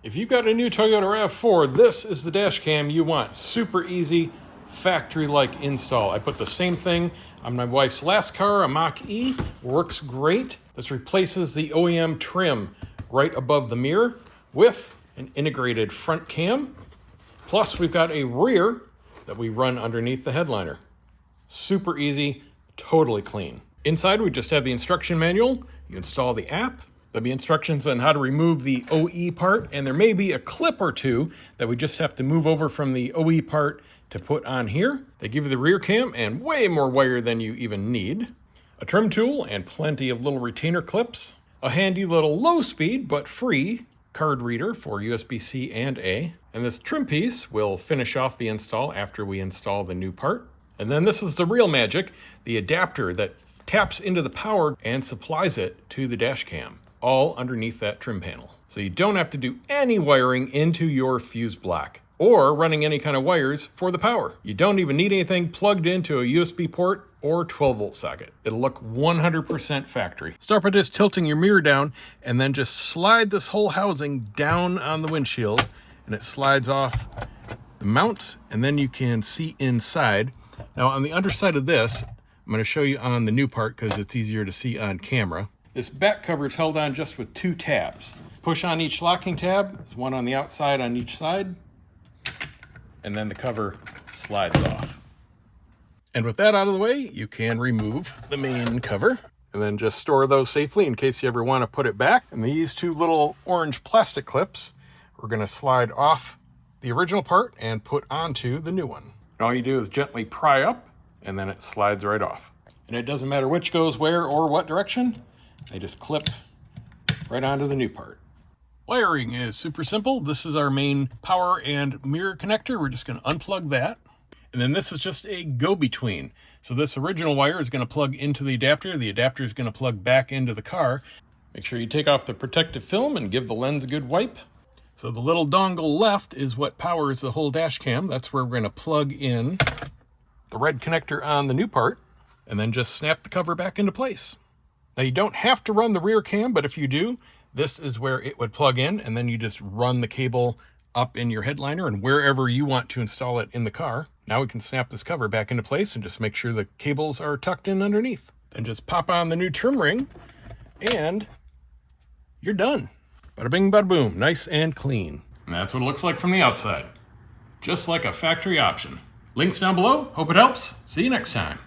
If you've got a new Toyota RAV4, this is the dash cam you want. Super easy, factory-like install. I put the same thing on my wife's last car, a Mach-E. Works great. This replaces the OEM trim right above the mirror with an integrated front cam. Plus, we've got a rear that we run underneath the headliner. Super easy, totally clean. Inside, we just have the instruction manual. You install the app. There'll be instructions on how to remove the OE part, and there may be a clip or two that we just have to move over from the OE part to put on here. They give you the rear cam and way more wire than you even need. A trim tool and plenty of little retainer clips. A handy little low speed but free card reader for USB-C and A. And this trim piece will finish off the install after we install the new part. And then this is the real magic, the adapter that taps into the power and supplies it to the dash cam, all underneath that trim panel. So you don't have to do any wiring into your fuse block or running any kind of wires for the power. You don't even need anything plugged into a USB port or 12-volt socket. It'll look 100% factory. Start by just tilting your mirror down and then just slide this whole housing down on the windshield, and it slides off the mounts, and then you can see inside. Now on the underside of this, I'm going to show you on the new part because it's easier to see on camera. This back cover is held on just with 2 tabs. Push on each locking tab. There's one on the outside on each side. And then the cover slides off. And with that out of the way, you can remove the main cover and then just store those safely in case you ever want to put it back. And these 2 little orange plastic clips, we're going to slide off the original part and put onto the new one. And all you do is gently pry up and then it slides right off. And it doesn't matter which goes where or what direction. They just clip right onto the new part. Wiring is super simple. This is our main power and mirror connector. We're just going to unplug that. And then this is just a go-between. So this original wire is going to plug into the adapter. The adapter is going to plug back into the car. Make sure you take off the protective film and give the lens a good wipe. So the little dongle left is what powers the whole dash cam. That's where we're going to plug in the red connector on the new part and then just snap the cover back into place. Now you don't have to run the rear cam, but if you do, this is where it would plug in, and then you just run the cable up in your headliner and wherever you want to install it in the car. Now we can snap this cover back into place and just make sure the cables are tucked in underneath. Then just pop on the new trim ring and you're done. Bada bing, bada boom, nice and clean. And that's what it looks like from the outside. Just like a factory option. Links down below. Hope it helps. See you next time.